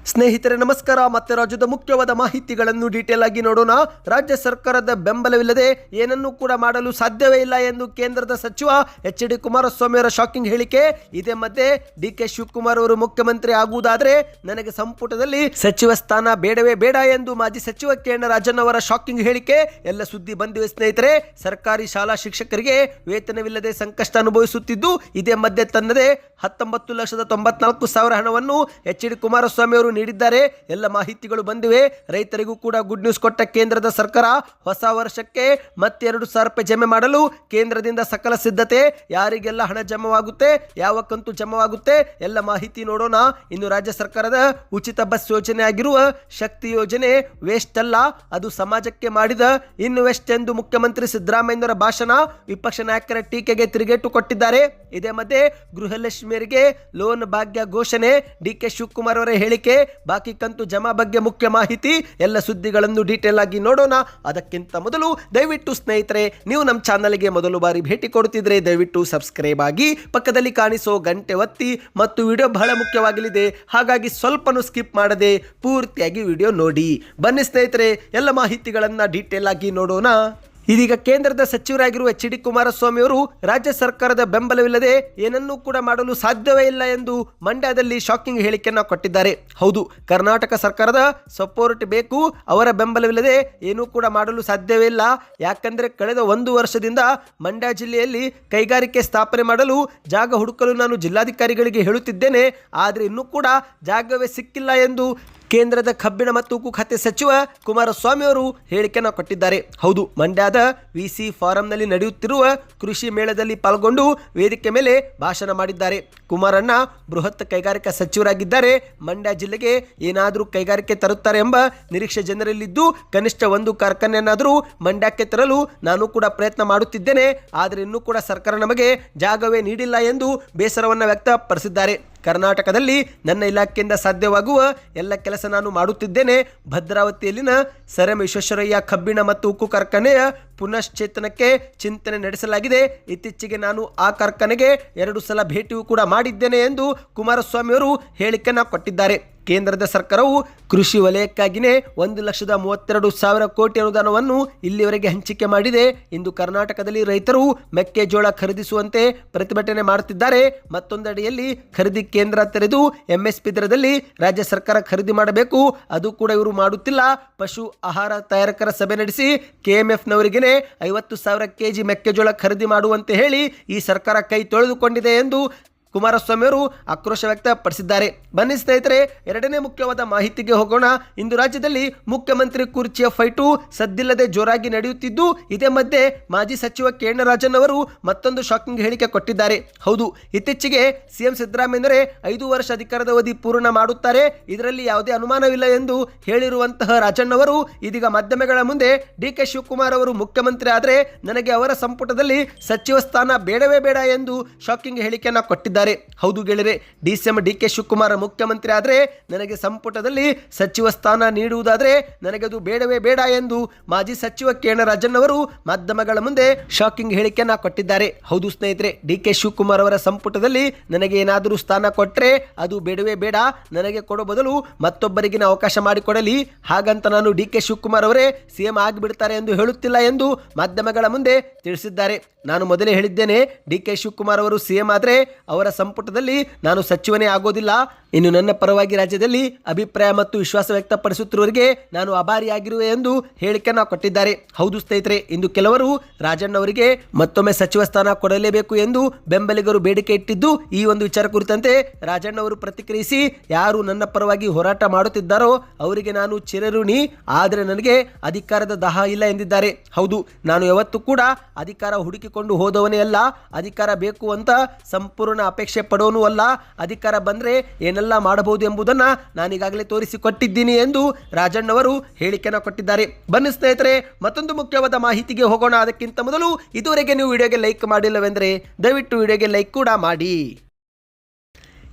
ಸ್ನೇಹಿತರೆ ನಮಸ್ಕಾರ. ಮತ್ತೆ ರಾಜ್ಯದ ಮುಖ್ಯವಾದ ಮಾಹಿತಿಗಳನ್ನು ಡೀಟೇಲ್ ಆಗಿ ನೋಡೋಣ. ರಾಜ್ಯ ಸರ್ಕಾರದ ಬೆಂಬಲವಿಲ್ಲದೆ ಏನನ್ನೂ ಕೂಡ ಮಾಡಲು ಸಾಧ್ಯವೇ ಇಲ್ಲ ಎಂದು ಕೇಂದ್ರದ ಸಚಿವ ಎಚ್.ಡಿ. ಕುಮಾರಸ್ವಾಮಿ ಅವರ ಶಾಕಿಂಗ್ ಹೇಳಿಕೆ. ಇದೇ ಮಧ್ಯೆ ಡಿ.ಕೆ. ಶಿವಕುಮಾರ್ ಅವರು ಮುಖ್ಯಮಂತ್ರಿ ಆಗುವುದಾದರೆ ನನಗೆ ಸಂಪುಟದಲ್ಲಿ ಸಚಿವ ಸ್ಥಾನ ಬೇಡವೇ ಬೇಡ ಎಂದು ಮಾಜಿ ಸಚಿವ ಕೆ.ಎನ್. ರಾಜಣ್ಣ ಅವರ ಶಾಕಿಂಗ್ ಹೇಳಿಕೆ. ಎಲ್ಲ ಸುದ್ದಿ ಬಂದಿವೆ ಸ್ನೇಹಿತರೆ. ಸರ್ಕಾರಿ ಶಾಲಾ ಶಿಕ್ಷಕರಿಗೆ ವೇತನವಿಲ್ಲದೆ ಸಂಕಷ್ಟ ಅನುಭವಿಸುತ್ತಿದ್ದು ಇದೇ ಮಧ್ಯೆ ತನ್ನದೇ 19,94,000 ಹಣವನ್ನು ಎಚ್.ಡಿ. ಕುಮಾರಸ್ವಾಮಿ ಅವರು ನೀಡಿದ್ದಾರೆ. ಎಲ್ಲ ಮಾಹಿತಿಗಳು ಬಂದಿವೆ. ರೈತರಿಗೂ ಕೂಡ ಗುಡ್ ನ್ಯೂಸ್ ಕೊಟ್ಟ ಕೇಂದ್ರದ ಸರ್ಕಾರ ಹೊಸ ವರ್ಷಕ್ಕೆ ಮತ್ತೆ 2,000 ರೂಪಾಯಿ ಜಮೆ ಮಾಡಲು ಕೇಂದ್ರದಿಂದ ಸಕಲ ಸಿದ್ಧತೆ. ಯಾರಿಗೆಲ್ಲ ಹಣ ಜಮವಾಗುತ್ತೆ, ಯಾವ ಕಂತು ಜಮವಾಗುತ್ತೆ, ಎಲ್ಲ ಮಾಹಿತಿ ನೋಡೋಣ. ಇನ್ನು ರಾಜ್ಯ ಸರ್ಕಾರದ ಉಚಿತ ಬಸ್ ಯೋಜನೆ ಆಗಿರುವ ಶಕ್ತಿ ಯೋಜನೆ ವೇಸ್ಟ್ ಅಲ್ಲ, ಅದು ಸಮಾಜಕ್ಕೆ ಮಾಡಿದ ಇನ್ವೆಸ್ಟ್ ಎಂದು ಮುಖ್ಯಮಂತ್ರಿ ಸಿದ್ದರಾಮಯ್ಯನವರ ಭಾಷಣ. ವಿಪಕ್ಷ ನಾಯಕರ ಟೀಕೆಗೆ ತಿರುಗೇಟು ಕೊಟ್ಟಿದ್ದಾರೆ. ಇದೇ ಮಧ್ಯೆ ಗೃಹಲಕ್ಷ್ಮಿಯರಿಗೆ ಲೋನ್ ಭಾಗ್ಯ ಘೋಷಣೆ. ಡಿ.ಕೆ. ಶಿವಕುಮಾರ್ ಅವರ ಹೇಳಿಕೆ. ಬಾಕಿ ಕಂತು ಜಮಾ ಬಗ್ಗೆ ಮುಖ್ಯ ಮಾಹಿತಿ. ಎಲ್ಲ ಸುದ್ದಿಗಳನ್ನು ಡೀಟೇಲ್ ಆಗಿ ನೋಡೋಣ. ಅದಕ್ಕಿಂತ ಮೊದಲು ದಯವಿಟ್ಟು ಸ್ನೇಹಿತರೆ, ನೀವು ನಮ್ಮ ಚಾನಲ್ಗೆ ಮೊದಲು ಬಾರಿ ಭೇಟಿ ಕೊಡುತ್ತಿದ್ರೆ ದಯವಿಟ್ಟು ಸಬ್ಸ್ಕ್ರೈಬ್ ಆಗಿ, ಪಕ್ಕದಲ್ಲಿ ಕಾಣಿಸೋ ಗಂಟೆ ಒತ್ತಿ ಮತ್ತು ವಿಡಿಯೋ ಬಹಳ ಮುಖ್ಯವಾಗಲಿದೆ, ಹಾಗಾಗಿ ಸ್ವಲ್ಪನೂ ಸ್ಕಿಪ್ ಮಾಡದೆ ಪೂರ್ತಿಯಾಗಿ ವಿಡಿಯೋ ನೋಡಿ. ಬನ್ನಿ ಸ್ನೇಹಿತರೆ, ಎಲ್ಲ ಮಾಹಿತಿಗಳನ್ನು ಡೀಟೇಲ್ ಆಗಿ ನೋಡೋಣ. ಇದೀಗ ಕೇಂದ್ರದ ಸಚಿವರಾಗಿರುವ ಎಚ್.ಡಿ. ಕುಮಾರಸ್ವಾಮಿ ಅವರು ರಾಜ್ಯ ಸರ್ಕಾರದ ಬೆಂಬಲವಿಲ್ಲದೆ ಏನನ್ನೂ ಕೂಡ ಮಾಡಲು ಸಾಧ್ಯವೇ ಇಲ್ಲ ಎಂದು ಮಂಡ್ಯದಲ್ಲಿ ಶಾಕಿಂಗ್ ಹೇಳಿಕೆಯನ್ನು ಕೊಟ್ಟಿದ್ದಾರೆ. ಹೌದು, ಕರ್ನಾಟಕ ಸರ್ಕಾರದ ಸಪೋರ್ಟ್ ಬೇಕು, ಅವರ ಬೆಂಬಲವಿಲ್ಲದೆ ಏನೂ ಕೂಡ ಮಾಡಲು ಸಾಧ್ಯವೇ ಇಲ್ಲ. ಯಾಕಂದರೆ ಕಳೆದ 1 ವರ್ಷದಿಂದ ಮಂಡ್ಯ ಜಿಲ್ಲೆಯಲ್ಲಿ ಕೈಗಾರಿಕೆ ಸ್ಥಾಪನೆ ಮಾಡಲು ಜಾಗ ಹುಡುಕಲು ನಾನು ಜಿಲ್ಲಾಧಿಕಾರಿಗಳಿಗೆ ಹೇಳುತ್ತಿದ್ದೇನೆ, ಆದರೆ ಇನ್ನೂ ಕೂಡ ಜಾಗವೇ ಸಿಕ್ಕಿಲ್ಲ ಎಂದು ಕೇಂದ್ರದ ಕಬ್ಬಿಣ ಮತ್ತು ಉಕ್ಕು ಖಾತೆ ಸಚಿವ ಕುಮಾರಸ್ವಾಮಿ ಅವರು ಹೇಳಿಕೆಯನ್ನು ಕೊಟ್ಟಿದ್ದಾರೆ. ಹೌದು, ಮಂಡ್ಯದ ವಿಸಿ ಫಾರಂನಲ್ಲಿ ನಡೆಯುತ್ತಿರುವ ಕೃಷಿ ಮೇಳದಲ್ಲಿ ಪಾಲ್ಗೊಂಡು ವೇದಿಕೆ ಮೇಲೆ ಭಾಷಣ ಮಾಡಿದ್ದಾರೆ. ಕುಮಾರಣ್ಣ ಬೃಹತ್ ಕೈಗಾರಿಕಾ ಸಚಿವರಾಗಿದ್ದಾರೆ. ಮಂಡ್ಯ ಜಿಲ್ಲೆಗೆ ಏನಾದರೂ ಕೈಗಾರಿಕೆ ತರುತ್ತಾರೆ ಎಂಬ ನಿರೀಕ್ಷೆ ಜನರಲ್ಲಿದ್ದು ಕನಿಷ್ಠ ಒಂದು ಕಾರ್ಖಾನೆಯನ್ನಾದರೂ ಮಂಡ್ಯಕ್ಕೆ ತರಲು ನಾನು ಕೂಡ ಪ್ರಯತ್ನ ಮಾಡುತ್ತಿದ್ದೇನೆ, ಆದರೆ ಇನ್ನೂ ಕೂಡ ಸರ್ಕಾರ ನಮಗೆ ಜಾಗವೇ ನೀಡಿಲ್ಲ ಎಂದು ಬೇಸರವನ್ನು ವ್ಯಕ್ತಪಡಿಸಿದ್ದಾರೆ. ಕರ್ನಾಟಕದಲ್ಲಿ ನನ್ನ ಇಲಾಖೆಯಿಂದ ಸಾಧ್ಯವಾಗುವ ಎಲ್ಲ ಕೆಲಸ ನಾನು ಮಾಡುತ್ತಿದ್ದೇನೆ. ಭದ್ರಾವತಿಯಲ್ಲಿನ ಸರ್ ಎಂ ವಿಶ್ವೇಶ್ವರಯ್ಯ ಕಬ್ಬಿಣ ಮತ್ತು ಉಕ್ಕು ಕಾರ್ಖಾನೆಯ ಪುನಶ್ಚೇತನಕ್ಕೆ ಚಿಂತನೆ ನಡೆಸಲಾಗಿದೆ. ಇತ್ತೀಚೆಗೆ ನಾನು ಆ ಕಾರ್ಖಾನೆಗೆ 2 ಸಲ ಭೇಟಿಯೂ ಕೂಡ ಮಾಡಿದ್ದೇನೆ ಎಂದು ಕುಮಾರಸ್ವಾಮಿ ಅವರು ಹೇಳಿಕೆಯನ್ನು ಕೊಟ್ಟಿದ್ದಾರೆ. ಕೇಂದ್ರದ ಸರ್ಕಾರವು ಕೃಷಿ ವಲಯಕ್ಕಾಗಿಯೇ 1,32,000 ಕೋಟಿ ಅನುದಾನವನ್ನು ಇಲ್ಲಿವರೆಗೆ ಹಂಚಿಕೆ ಮಾಡಿದೆ. ಇಂದು ಕರ್ನಾಟಕದಲ್ಲಿ ರೈತರು ಮೆಕ್ಕೆಜೋಳ ಖರೀದಿಸುವಂತೆ ಪ್ರತಿಭಟನೆ ಮಾಡುತ್ತಿದ್ದಾರೆ. ಮತ್ತೊಂದೆಡೆಯಲ್ಲಿ ಖರೀದಿ ಕೇಂದ್ರ ತೆರೆದು MSP ದರದಲ್ಲಿ ರಾಜ್ಯ ಸರ್ಕಾರ ಖರೀದಿ ಮಾಡಬೇಕು, ಅದು ಕೂಡ ಇವರು ಮಾಡುತ್ತಿಲ್ಲ. ಪಶು ಆಹಾರ ತಯಾರಕರ ಸಭೆ ನಡೆಸಿ KMFನವರಿಗೆ 50,000 kg ಮೆಕ್ಕೆಜೋಳ ಖರೀದಿ ಮಾಡುವಂತೆ ಹೇಳಿ ಈ ಸರ್ಕಾರ ಕೈ ತೊಳೆದುಕೊಂಡಿದೆ ಎಂದು ಕುಮಾರಸ್ವಾಮಿ ಅವರು ಆಕ್ರೋಶ ವ್ಯಕ್ತಪಡಿಸಿದ್ದಾರೆ. ಬನ್ನಿ ಸ್ನೇಹಿತರೆ, ಎರಡನೇ ಮುಖ್ಯವಾದ ಮಾಹಿತಿಗೆ ಹೋಗೋಣ. ಇಂದು ರಾಜ್ಯದಲ್ಲಿ ಮುಖ್ಯಮಂತ್ರಿ ಕುರ್ಚಿಯ ಫೈಟು ಸದ್ದಿಲ್ಲದೆ ಜೋರಾಗಿ ನಡೆಯುತ್ತಿದ್ದು ಇದೇ ಮಧ್ಯೆ ಮಾಜಿ ಸಚಿವ ಕೆ.ಎನ್. ರಾಜಣ್ಣ ಅವರು ಮತ್ತೊಂದು ಶಾಕಿಂಗ್ ಹೇಳಿಕೆ ಕೊಟ್ಟಿದ್ದಾರೆ. ಹೌದು, ಇತ್ತೀಚೆಗೆ ಸಿಎಂ ಸಿದ್ದರಾಮಯ್ಯನವರೇ 5 ವರ್ಷ ಅಧಿಕಾರದ ಅವಧಿ ಪೂರ್ಣ ಮಾಡುತ್ತಾರೆ, ಇದರಲ್ಲಿ ಯಾವುದೇ ಅನುಮಾನವಿಲ್ಲ ಎಂದು ಹೇಳಿರುವಂತಹ ರಾಜಣ್ಣವರು ಇದೀಗ ಮಾಧ್ಯಮಗಳ ಮುಂದೆ ಡಿ.ಕೆ. ಶಿವಕುಮಾರ್ ಅವರು ಮುಖ್ಯಮಂತ್ರಿ ಆದರೆ ನನಗೆ ಅವರ ಸಂಪುಟದಲ್ಲಿ ಸಚಿವ ಸ್ಥಾನ ಬೇಡವೇ ಬೇಡ ಎಂದು ಶಾಕಿಂಗ್ ಹೇಳಿಕೆಯನ್ನು ಕೊಟ್ಟಿದ್ದಾರೆ. ಹೌದು ಗೆಳೆಯರೆ, ಡಿ.ಕೆ. ಶಿವಕುಮಾರ್ ಮುಖ್ಯಮಂತ್ರಿ ಆದರೆ ನನಗೆ ಸಂಪುಟದಲ್ಲಿ ಸಚಿವ ಸ್ಥಾನ ನೀಡುವುದಾದರೆ ನನಗೆ ಅದು ಬೇಡವೇ ಬೇಡ ಎಂದು ಮಾಜಿ ಸಚಿವ ಕೆ.ಎನ್. ರಾಜಣ್ಣವರು ಮಾಧ್ಯಮಗಳ ಮುಂದೆ ಶಾಕಿಂಗ್ ಹೇಳಿಕೆಯನ್ನು ಕೊಟ್ಟಿದ್ದಾರೆ. ಹೌದು ಸ್ನೇಹಿತರೆ, ಡಿ.ಕೆ. ಶಿವಕುಮಾರ್ ಅವರ ಸಂಪುಟದಲ್ಲಿ ನನಗೆ ಏನಾದರೂ ಸ್ಥಾನ ಕೊಟ್ಟರೆ ಅದು ಬೇಡವೇ ಬೇಡ, ನನಗೆ ಕೊಡೋ ಬದಲು ಮತ್ತೊಬ್ಬರಿಗೆ ಅವಕಾಶ ಮಾಡಿಕೊಡಲಿ, ಹಾಗಂತ ನಾನು ಡಿ.ಕೆ. ಶಿವಕುಮಾರ್ ಅವರೇ ಸಿಎಂ ಆಗಿಬಿಡ್ತಾರೆ ಎಂದು ಹೇಳುತ್ತಿಲ್ಲ ಎಂದು ಮಾಧ್ಯಮಗಳ ಮುಂದೆ ತಿಳಿಸಿದ್ದಾರೆ. ನಾನು ಮೊದಲೇ ಹೇಳಿದ್ದೇನೆ, ಡಿ.ಕೆ. ಶಿವಕುಮಾರ್ ಅವರು ಸಿಎಂ ಆದರೆ ಅವರ ಸಂಪುಟದಲ್ಲಿ ನಾನು ಸಚಿವನೇ ಆಗೋದಿಲ್ಲ. ಇನ್ನು ನನ್ನ ಪರವಾಗಿ ರಾಜ್ಯದಲ್ಲಿ ಅಭಿಪ್ರಾಯ ಮತ್ತು ವಿಶ್ವಾಸ ವ್ಯಕ್ತಪಡಿಸುತ್ತಿರುವವರಿಗೆ ನಾನು ಆಭಾರಿಯಾಗಿರುವೆ ಎಂದು ಹೇಳಿಕೆಯನ್ನು ಕೊಟ್ಟಿದ್ದಾರೆ. ಹೌದು ಸ್ನೇಹಿತರೆ, ಇಂದು ಕೆಲವರು ರಾಜಣ್ಣ ಅವರಿಗೆ ಮತ್ತೊಮ್ಮೆ ಸಚಿವ ಸ್ಥಾನ ಕೊಡಲೇಬೇಕು ಎಂದು ಬೆಂಬಲಿಗರು ಬೇಡಿಕೆ ಇಟ್ಟಿದ್ದು ಈ ಒಂದು ವಿಚಾರ ಕುರಿತಂತೆ ರಾಜಣ್ಣ ಅವರು ಪ್ರತಿಕ್ರಿಯಿಸಿ, ಯಾರು ನನ್ನ ಪರವಾಗಿ ಹೋರಾಟ ಮಾಡುತ್ತಿದ್ದಾರೋ ಅವರಿಗೆ ನಾನು ಚಿರಋಣಿ, ಆದರೆ ನನಗೆ ಅಧಿಕಾರದ ದಾಹ ಇಲ್ಲ ಎಂದಿದ್ದಾರೆ. ಹೌದು, ನಾನು ಯಾವತ್ತೂ ಕೂಡ ಅಧಿಕಾರ ಹುಡುಕಿಕೊಂಡು ಹೋದವನೇ ಅಲ್ಲ, ಅಧಿಕಾರ ಬೇಕು ಅಂತ ಸಂಪೂರ್ಣ ಅಪೇಕ್ಷೆ ಪಡೋನು ಅಲ್ಲ, ಅಧಿಕಾರ ಬಂದರೆ ಏನೆಲ್ಲ ಮಾಡಬಹುದು ಎಂಬುದನ್ನು ನಾನೀಗಾಗಲೇ ತೋರಿಸಿಕೊಟ್ಟಿದ್ದೀನಿ ಎಂದು ರಾಜಣ್ಣವರು ಹೇಳಿಕೆಯನ್ನು ಕೊಟ್ಟಿದ್ದಾರೆ. ಬನ್ನಿ ಸ್ನೇಹಿತರೆ, ಮತ್ತೊಂದು ಮುಖ್ಯವಾದ ಮಾಹಿತಿಗೆ ಹೋಗೋಣ. ಅದಕ್ಕಿಂತ ಮೊದಲು ಇದುವರೆಗೆ ನೀವು ವಿಡಿಯೋಗೆ ಲೈಕ್ ಮಾಡಿಲ್ಲವೆಂದರೆ ದಯವಿಟ್ಟು ವಿಡಿಯೋಗೆ ಲೈಕ್ ಕೂಡ ಮಾಡಿ.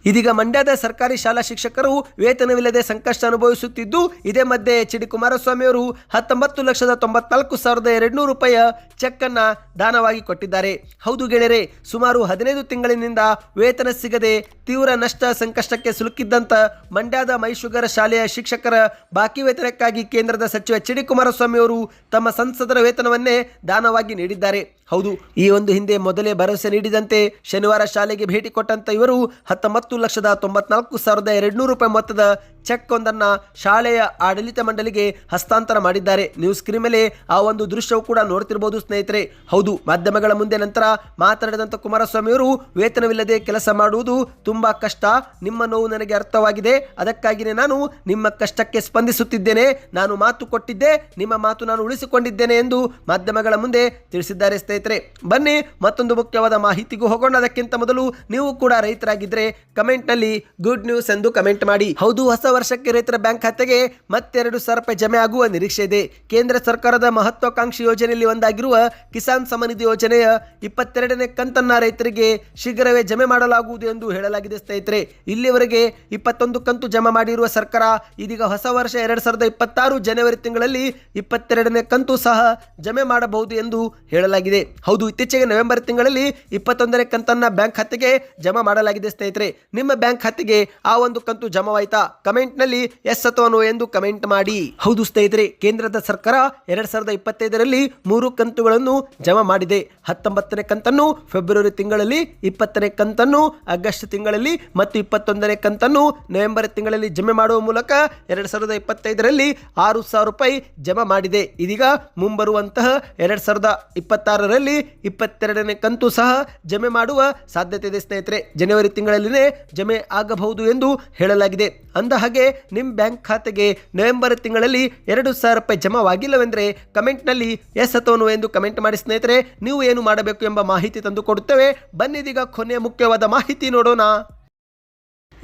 ಇದೀಗ ಮಂಡ್ಯದ ಸರ್ಕಾರಿ ಶಾಲಾ ಶಿಕ್ಷಕರು ವೇತನವಿಲ್ಲದೆ ಸಂಕಷ್ಟ ಅನುಭವಿಸುತ್ತಿದ್ದು, ಇದೇ ಮಧ್ಯೆ ಎಚ್ ಡಿ ಕುಮಾರಸ್ವಾಮಿ ಅವರು 19,94,200 ರೂಪಾಯಿಯ ಚೆಕ್ ಅನ್ನ ದಾನವಾಗಿ ಕೊಟ್ಟಿದ್ದಾರೆ. ಹೌದು ಗೆಳೆಯರೆ, ಸುಮಾರು 15 ತಿಂಗಳಿನಿಂದ ವೇತನ ಸಿಗದೆ ತೀವ್ರ ನಷ್ಟ ಸಂಕಷ್ಟಕ್ಕೆ ಸಿಲುಕಿದ್ದಂತ ಮಂಡ್ಯದ ಮೈಶುಗರ್ ಶಾಲೆಯ ಶಿಕ್ಷಕರ ಬಾಕಿ ವೇತನಕ್ಕಾಗಿ ಕೇಂದ್ರದ ಸಚಿವ ಎಚ್ ಡಿ ಕುಮಾರಸ್ವಾಮಿ ಅವರು ತಮ್ಮ ಸಂಸದರ ವೇತನವನ್ನೇ ದಾನವಾಗಿ ನೀಡಿದ್ದಾರೆ. ಹೌದು, ಈ ಒಂದು ಹಿಂದೆ ಮೊದಲೇ ಭರವಸೆ ನೀಡಿದಂತೆ ಶನಿವಾರ ಶಾಲೆಗೆ ಭೇಟಿ ಕೊಟ್ಟಂತ ಇವರು 19,94,200 ರೂಪಾಯಿ ಮೊತ್ತದ ಚೆಕ್ ಒಂದನ್ನ ಶಾಲೆಯ ಆಡಳಿತ ಮಂಡಳಿಗೆ ಹಸ್ತಾಂತರ ಮಾಡಿದ್ದಾರೆ. ನೀವು ಸ್ಕ್ರೀನ್ ಮೇಲೆ ಆ ಒಂದು ದೃಶ್ಯವು ಕೂಡ ನೋಡ್ತಿರಬಹುದು ಸ್ನೇಹಿತರೆ. ಹೌದು, ಮಾಧ್ಯಮಗಳ ಮುಂದೆ ನಂತರ ಮಾತನಾಡಿದಂಥ ಕುಮಾರಸ್ವಾಮಿ ಅವರು, ವೇತನವಿಲ್ಲದೆ ಕೆಲಸ ಮಾಡುವುದು ತುಂಬಾ ಕಷ್ಟ, ನಿಮ್ಮ ನೋವು ನನಗೆ ಅರ್ಥವಾಗಿದೆ, ಅದಕ್ಕಾಗಿಯೇ ನಾನು ನಿಮ್ಮ ಕಷ್ಟಕ್ಕೆ ಸ್ಪಂದಿಸುತ್ತಿದ್ದೇನೆ, ನಾನು ಮಾತು ಕೊಟ್ಟಿದ್ದೆ, ನಿಮ್ಮ ಮಾತು ನಾನು ಉಳಿಸಿಕೊಂಡಿದ್ದೇನೆ ಎಂದು ಮಾಧ್ಯಮಗಳ ಮುಂದೆ ತಿಳಿಸಿದ್ದಾರೆ. ಸ್ನೇಹಿತರೆ, ಬನ್ನಿ ಮತ್ತೊಂದು ಮುಖ್ಯವಾದ ಮಾಹಿತಿಗೂ ಹೋಗೋಣ. ಅದಕ್ಕಿಂತ ಮೊದಲು ನೀವು ಕೂಡ ರೈತರಾಗಿದ್ದರೆ ಕಮೆಂಟ್ ನಲ್ಲಿ ಗುಡ್ ನ್ಯೂಸ್ ಎಂದು ಕಮೆಂಟ್ ಮಾಡಿ. ಹೌದು, ಹೊಸ ವರ್ಷಕ್ಕೆ ರೈತರ ಬ್ಯಾಂಕ್ ಖಾತೆಗೆ ಮತ್ತೆ 2,000 ರೂಪಾಯಿ ಜಮೆ ಆಗುವ ನಿರೀಕ್ಷೆ ಇದೆ. ಕೇಂದ್ರ ಸರ್ಕಾರದ ಮಹತ್ವಾಕಾಂಕ್ಷಿ ಯೋಜನೆಯಲ್ಲಿ ಒಂದಾಗಿರುವ ಕಿಸಾನ್ ಸಮ್ಮಾನ್ ಯೋಜನೆಯ 22ನೇ ಕಂತನ್ನ ರೈತರಿಗೆ ಶೀಘ್ರವೇ ಜಮೆ ಮಾಡಲಾಗುವುದು ಎಂದು ಹೇಳಲಾಗಿದೆ. ಸ್ನೇಹಿತರೆ, ಇಲ್ಲಿವರೆಗೆ 21 ಕಂತು ಜಮಾ ಮಾಡಿರುವ ಸರ್ಕಾರ ಇದೀಗ ಹೊಸ ವರ್ಷ 2026 ಜನವರಿ ತಿಂಗಳಲ್ಲಿ 22ನೇ ಕಂತು ಸಹ ಜಮೆ ಮಾಡಬಹುದು ಎಂದು ಹೇಳಲಾಗಿದೆ. ಹೌದು, ಇತ್ತೀಚೆಗೆ ನವೆಂಬರ್ ತಿಂಗಳಲ್ಲಿ 21ನೇ ಕಂತನ್ನ ಬ್ಯಾಂಕ್ ಖಾತೆಗೆ ಜಮಾ ಮಾಡಲಾಗಿದೆ. ಸ್ನೇಹಿತರೆ, ನಿಮ್ಮ ಬ್ಯಾಂಕ್ ಖಾತೆಗೆ ಆ ಒಂದು ಕಂತು ಜಮಾವಾಯ್ತಾ? ಕಮೆಂಟ್ ನಲ್ಲಿ ಎಸ್ ಅಥವಾ ನೋ ಎಂದು ಕಮೆಂಟ್ ಮಾಡಿ. ಹೌದು ಸ್ನೇಹಿತರೆ, ಕೇಂದ್ರದ ಸರ್ಕಾರ 2025ರಲ್ಲಿ 3 ಕಂತುಗಳನ್ನು ಜಮಾ ಮಾಡಿದೆ. 19ನೇ ಕಂತನ್ನು ಫೆಬ್ರವರಿ ತಿಂಗಳಲ್ಲಿ, 20ನೇ ಕಂತನ್ನು ಆಗಸ್ಟ್ ತಿಂಗಳಲ್ಲಿ ಮತ್ತು 21ನೇ ಕಂತನ್ನು ನವೆಂಬರ್ ತಿಂಗಳಲ್ಲಿ ಜಮೆ ಮಾಡುವ ಮೂಲಕ 2025ರಲ್ಲಿ 6,000 ರೂಪಾಯಿ ಜಮಾ ಮಾಡಿದೆ. ಇದೀಗ ಮುಂಬರುವಂತಹ 2026ರಲ್ಲಿ 22ನೇ ಕಂತು ಸಹ ಜಮೆ ಮಾಡುವ ಸಾಧ್ಯತೆ ಇದೆ. ಸ್ನೇಹಿತರೆ, ಜನವರಿ ತಿಂಗಳಲ್ಲಿನೇ ಜಮೆ ಆಗಬಹುದು ಎಂದು ಹೇಳಲಾಗಿದೆ. ಅಂದ ಹಾಗೆ ನಿಮ್ಮ ಬ್ಯಾಂಕ್ ಖಾತೆಗೆ ನವೆಂಬರ್ ತಿಂಗಳಲ್ಲಿ 2,000 ರೂಪಾಯಿ ಜಮಾವಾಗಿಲ್ಲವೆಂದರೆ ಕಮೆಂಟ್ ನಲ್ಲಿ ಎಸ್ ಅಥವಾ ನೋ ಎಂದು ಕಮೆಂಟ್ ಮಾಡಿ. ಸ್ನೇಹಿತರೆ, ನೀವು ಏನು ಮಾಡಬೇಕು ಎಂಬ ಮಾಹಿತಿ ತಂದು ಕೊಡುತ್ತೇವೆ. ಬನ್ನಿದೀಗ ಕೊನೆಯ ಮುಖ್ಯವಾದ ಮಾಹಿತಿ ನೋಡೋಣ.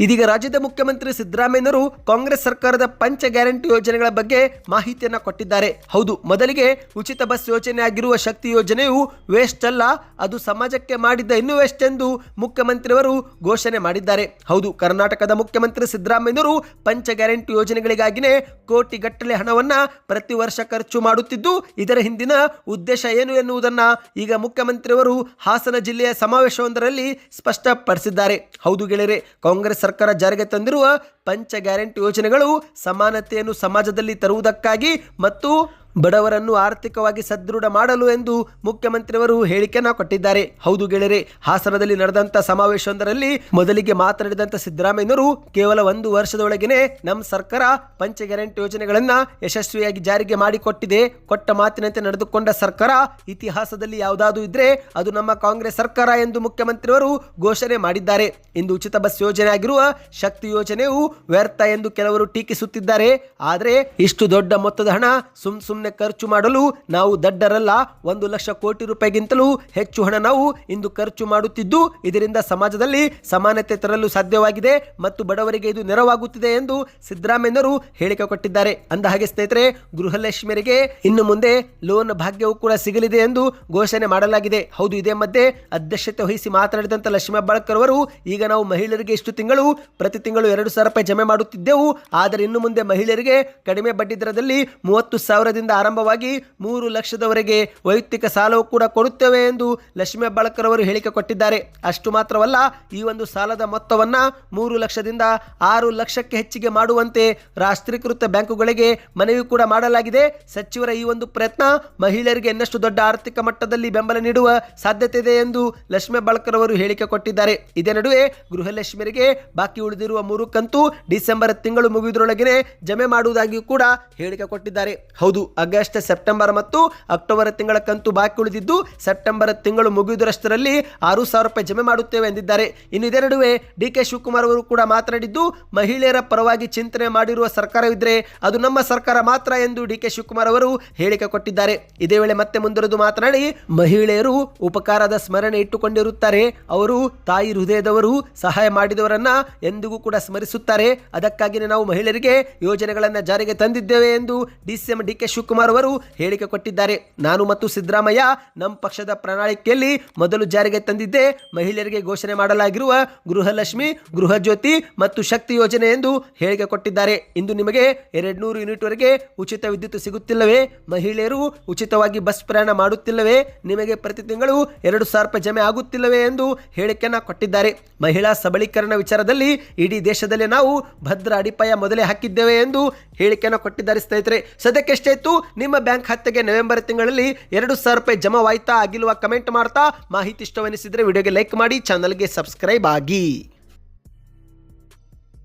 ಇದೀಗ ರಾಜ್ಯದ ಮುಖ್ಯಮಂತ್ರಿ ಸಿದ್ದರಾಮಯ್ಯನವರು ಕಾಂಗ್ರೆಸ್ ಸರ್ಕಾರದ ಪಂಚ ಗ್ಯಾರಂಟಿ ಯೋಜನೆಗಳ ಬಗ್ಗೆ ಮಾಹಿತಿಯನ್ನು ಕೊಟ್ಟಿದ್ದಾರೆ. ಹೌದು, ಮೊದಲಿಗೆ ಉಚಿತ ಬಸ್ ಯೋಜನೆ ಆಗಿರುವ ಶಕ್ತಿ ಯೋಜನೆಯು ವೇಸ್ಟ್ ಅಲ್ಲ, ಅದು ಸಮಾಜಕ್ಕೆ ಮಾಡಿದ್ದ ಇನ್ವೆಸ್ಟ್ ಎಂದು ಮುಖ್ಯಮಂತ್ರಿಯವರು ಘೋಷಣೆ ಮಾಡಿದ್ದಾರೆ. ಹೌದು, ಕರ್ನಾಟಕದ ಮುಖ್ಯಮಂತ್ರಿ ಸಿದ್ದರಾಮಯ್ಯನವರು ಪಂಚ ಗ್ಯಾರಂಟಿ ಯೋಜನೆಗಳಿಗಾಗಿಯೇ ಕೋಟಿಗಟ್ಟಲೆ ಹಣವನ್ನ ಪ್ರತಿ ವರ್ಷ ಖರ್ಚು ಮಾಡುತ್ತಿದ್ದು, ಇದರ ಹಿಂದಿನ ಉದ್ದೇಶ ಏನು ಎನ್ನುವುದನ್ನ ಈಗ ಮುಖ್ಯಮಂತ್ರಿಯವರು ಹಾಸನ ಜಿಲ್ಲೆಯ ಸಮಾವೇಶವೊಂದರಲ್ಲಿ ಸ್ಪಷ್ಟಪಡಿಸಿದ್ದಾರೆ. ಹೌದು ಗೆಳೆಯರೆ, ಕಾಂಗ್ರೆಸ್ ಸರ್ಕಾರ ಜಾರಿಗೆ ತಂದಿರುವ ಪಂಚ ಗ್ಯಾರಂಟಿ ಯೋಜನೆಗಳು ಸಮಾನತೆಯನ್ನು ಸಮಾಜದಲ್ಲಿ ತರುವುದಕ್ಕಾಗಿ ಮತ್ತು ಬಡವರನ್ನು ಆರ್ಥಿಕವಾಗಿ ಸದೃಢ ಮಾಡಲು ಎಂದು ಮುಖ್ಯಮಂತ್ರಿಯವರು ಹೇಳಿಕೆಯನ್ನು ಕೊಟ್ಟಿದ್ದಾರೆ. ಹೌದು ಗೆಳೆಯರೆ, ಹಾಸನದಲ್ಲಿ ನಡೆದಂತ ಸಮಾವೇಶವೊಂದರಲ್ಲಿ ಮೊದಲಿಗೆ ಮಾತನಾಡಿದಂತ ಸಿದ್ದರಾಮಯ್ಯನವರು, ಕೇವಲ 1 ವರ್ಷದೊಳಗೇನೆ ನಮ್ಮ ಸರ್ಕಾರ ಪಂಚ ಗ್ಯಾರಂಟಿ ಯೋಜನೆಗಳನ್ನ ಯಶಸ್ವಿಯಾಗಿ ಜಾರಿಗೆ ಮಾಡಿಕೊಟ್ಟಿದೆ. ಕೊಟ್ಟ ಮಾತಿನಂತೆ ನಡೆದುಕೊಂಡ ಸರ್ಕಾರ ಇತಿಹಾಸದಲ್ಲಿ ಯಾವುದಾದ್ರೂ ಇದ್ರೆ ಅದು ನಮ್ಮ ಕಾಂಗ್ರೆಸ್ ಸರ್ಕಾರ ಎಂದು ಮುಖ್ಯಮಂತ್ರಿಯವರು ಘೋಷಣೆ ಮಾಡಿದ್ದಾರೆ. ಇಂದು ಉಚಿತ ಬಸ್ ಯೋಜನೆ ಆಗಿರುವ ಶಕ್ತಿ ಯೋಜನೆಯು ವ್ಯರ್ಥ ಎಂದು ಕೆಲವರು ಟೀಕಿಸುತ್ತಿದ್ದಾರೆ. ಆದರೆ ಇಷ್ಟು ದೊಡ್ಡ ಮೊತ್ತದ ಹಣ ಸುಮ್ಮನೆ ಖರ್ಚು ಮಾಡಲು ನಾವು ದಡ್ಡರಲ್ಲ. 1 ಲಕ್ಷ ಕೋಟಿ ರೂಪಾಯಿಗಿಂತಲೂ ಹೆಚ್ಚು ಹಣ ನಾವು ಇಂದು ಖರ್ಚು ಮಾಡುತ್ತಿದ್ದು, ಇದರಿಂದ ಸಮಾಜದಲ್ಲಿ ಸಮಾನತೆ ತರಲು ಸಾಧ್ಯವಾಗಿದೆ ಮತ್ತು ಬಡವರಿಗೆ ಇದು ನೆರವಾಗುತ್ತಿದೆ ಎಂದು ಸಿದ್ದರಾಮಯ್ಯನವರು ಹೇಳಿಕೆ ಕೊಟ್ಟಿದ್ದಾರೆ. ಅಂದ ಹಾಗೆ ಸ್ನೇಹಿತರೆ, ಗೃಹಲಕ್ಷ್ಮಿಯರಿಗೆ ಇನ್ನು ಮುಂದೆ ಲೋನ್ ಭಾಗ್ಯವು ಕೂಡ ಸಿಗಲಿದೆ ಎಂದು ಘೋಷಣೆ ಮಾಡಲಾಗಿದೆ. ಹೌದು, ಇದೇ ಮಧ್ಯೆ ಅಧ್ಯಕ್ಷತೆ ವಹಿಸಿ ಮಾತನಾಡಿದಂತ ಲಕ್ಷ್ಮೀ ಹೆಬ್ಬಾಳ್ಕರ್ ಅವರು, ಈಗ ನಾವು ಮಹಿಳೆಯರಿಗೆ ಇಷ್ಟು ತಿಂಗಳು ಪ್ರತಿ ತಿಂಗಳು 2,000 ರೂಪಾಯಿ ಜಮೆ ಮಾಡುತ್ತಿದ್ದೆವು, ಆದರೆ ಇನ್ನು ಮುಂದೆ ಮಹಿಳೆಯರಿಗೆ ಕಡಿಮೆ ಬಡ್ಡಿ ದರದಲ್ಲಿ 30,000ದಿಂದ ಆರಂಭವಾಗಿ 3 ಲಕ್ಷದವರೆಗೆ ವೈಯಕ್ತಿಕ ಸಾಲವು ಕೂಡ ಕೊಡುತ್ತೇವೆ ಎಂದು ಲಕ್ಷ್ಮೀ ಹೆಬ್ಬಾಳ್ಕರ್ ಅವರು ಹೇಳಿಕೆ ಕೊಟ್ಟಿದ್ದಾರೆ. ಅಷ್ಟು ಮಾತ್ರವಲ್ಲ, ಈ ಒಂದು ಸಾಲದ ಮೊತ್ತವನ್ನ 3 ಲಕ್ಷದಿಂದ 6 ಲಕ್ಷಕ್ಕೆ ಹೆಚ್ಚಿಗೆ ಮಾಡುವಂತೆ ರಾಷ್ಟ್ರೀಕೃತ ಬ್ಯಾಂಕುಗಳಿಗೆ ಮನವಿ ಕೂಡ ಮಾಡಲಾಗಿದೆ. ಸಚಿವರ ಈ ಒಂದು ಪ್ರಯತ್ನ ಮಹಿಳೆಯರಿಗೆ ಇನ್ನಷ್ಟು ದೊಡ್ಡ ಆರ್ಥಿಕ ಮಟ್ಟದಲ್ಲಿ ಬೆಂಬಲ ನೀಡುವ ಸಾಧ್ಯತೆ ಇದೆ ಎಂದು ಲಕ್ಷ್ಮೀ ಹೆಬ್ಬಾಳ್ಕರ್ ಅವರು ಹೇಳಿಕೆ ಕೊಟ್ಟಿದ್ದಾರೆ. ಇದೇ ನಡುವೆ ಗೃಹಲಕ್ಷ್ಮಿಯರಿಗೆ ಬಾಕಿ ಉಳಿದಿರುವ 3 ಕಂತು ಡಿಸೆಂಬರ್ ತಿಂಗಳು ಮುಗಿಯುವುದರೊಳಗೆ ಜಮೆ ಮಾಡುವುದಾಗಿಯೂ ಕೂಡ ಹೇಳಿಕೆ ಕೊಟ್ಟಿದ್ದಾರೆ. ಹೌದು, ಆಗಸ್ಟ್, ಸೆಪ್ಟೆಂಬರ್ ಮತ್ತು ಅಕ್ಟೋಬರ್ ತಿಂಗಳ ಕಂತು ಬಾಕಿ ಉಳಿದಿದ್ದು, ಸೆಪ್ಟೆಂಬರ್ ತಿಂಗಳು ಮುಗಿಯುವುದರಷ್ಟರಲ್ಲಿ 6,000 ರೂಪಾಯಿ ಜಮೆ ಮಾಡುತ್ತೇವೆ ಎಂದಿದ್ದಾರೆ. ಇನ್ನು ಇದೇ ನಡುವೆ ಡಿ.ಕೆ. ಶಿವಕುಮಾರ್ ಅವರು ಕೂಡ ಮಾತನಾಡಿದ್ದು, ಮಹಿಳೆಯರ ಪರವಾಗಿ ಚಿಂತನೆ ಮಾಡಿರುವ ಸರ್ಕಾರವಿದ್ರೆ ಅದು ನಮ್ಮ ಸರ್ಕಾರ ಮಾತ್ರ ಎಂದು ಡಿ.ಕೆ. ಶಿವಕುಮಾರ್ ಅವರು ಹೇಳಿಕೆ ಕೊಟ್ಟಿದ್ದಾರೆ. ಇದೇ ವೇಳೆ ಮತ್ತೆ ಮುಂದುವರೆದು ಮಾತನಾಡಿ, ಮಹಿಳೆಯರು ಉಪಕಾರದ ಸ್ಮರಣೆ ಇಟ್ಟುಕೊಂಡಿರುತ್ತಾರೆ, ಅವರು ತಾಯಿ ಹೃದಯದವರು, ಸಹಾಯ ಮಾಡಿದವರನ್ನ ಎಂದಿಗೂ ಕೂಡ ಸ್ಮರಿಸುತ್ತಾರೆ. ಕೊಟ್ಟಿದ್ದಾರೆ. ಅದಕ್ಕಾಗಿಯೇ ನಾವು ಮಹಿಳೆಯರಿಗೆ ಯೋಜನೆಗಳನ್ನು ಜಾರಿಗೆ ತಂದಿದ್ದೇವೆ ಎಂದು ಡಿಸಿಎಂ ಡಿ.ಕೆ. ಶಿವಕುಮಾರ್ ಅವರು ಹೇಳಿಕೆ ಕೊಟ್ಟಿದ್ದಾರೆ. ನಾನು ಮತ್ತು ಸಿದ್ದರಾಮಯ್ಯ ನಮ್ಮ ಪಕ್ಷದ ಪ್ರಣಾಳಿಕೆಯಲ್ಲಿ ಮೊದಲು ಜಾರಿಗೆ ತಂದಿದ್ದೆ ಮಹಿಳೆಯರಿಗೆ ಘೋಷಣೆ ಮಾಡಲಾಗಿರುವ ಗೃಹಲಕ್ಷ್ಮಿ, ಗೃಹಜ್ಯೋತಿ ಮತ್ತು ಶಕ್ತಿ ಯೋಜನೆ ಎಂದು ಹೇಳಿಕೆ ಕೊಟ್ಟಿದ್ದಾರೆ. ಇಂದು ನಿಮಗೆ 200 ಯೂನಿಟ್ ವರೆಗೆ ಉಚಿತ ವಿದ್ಯುತ್ ಸಿಗುತ್ತಿಲ್ಲವೇ? ಮಹಿಳೆಯರು ಉಚಿತವಾಗಿ ಬಸ್ ಪ್ರಯಾಣ ಮಾಡುತ್ತಿಲ್ಲವೇ? ನಿಮಗೆ ಪ್ರತಿ ತಿಂಗಳು 2,000 ರೂಪಾಯಿ ಜಮೆ ಆಗುತ್ತಿಲ್ಲವೇ ಎಂದು ಹೇಳಿಕೆಯನ್ನು ಕೊಟ್ಟಿದ್ದಾರೆ. ಮಹಿಳಾ ಸಬಲೀಕರಣ ವಿಚಾರದಲ್ಲಿ ಇಡೀ ದೇಶದಲ್ಲಿ ನಾವು ಭದ್ರ ಅಡಿಪಾಯ ಮೊದಲೇ ಹಾಕಿದ್ದೇವೆ ಎಂದು ಹೇಳಿಕೆಯನ್ನು ಕೊಟ್ಟಿದ್ದಾರೆ. ಸ್ನೇಹಿತರೆ, ಸದ್ಯಕ್ಕೆ ಎಷ್ಟೇ ಇತ್ತು ನಿಮ್ಮ ಬ್ಯಾಂಕ್ ಖಾತೆಗೆ ನವೆಂಬರ್ ತಿಂಗಳಲ್ಲಿ 2,000 ರೂಪಾಯಿ ಜಮಾವಾಯ್ತಾ ಆಗಿಲ್ವಾ ಕಮೆಂಟ್ ಮಾಡ್ತಾ ಮಾಹಿತಿ ಇಷ್ಟವೆನಿಸಿದರೆ ವಿಡಿಯೋಗೆ ಲೈಕ್ ಮಾಡಿ, ಚಾನಲ್ಗೆ ಸಬ್ಸ್ಕ್ರೈಬ್ ಆಗಿ.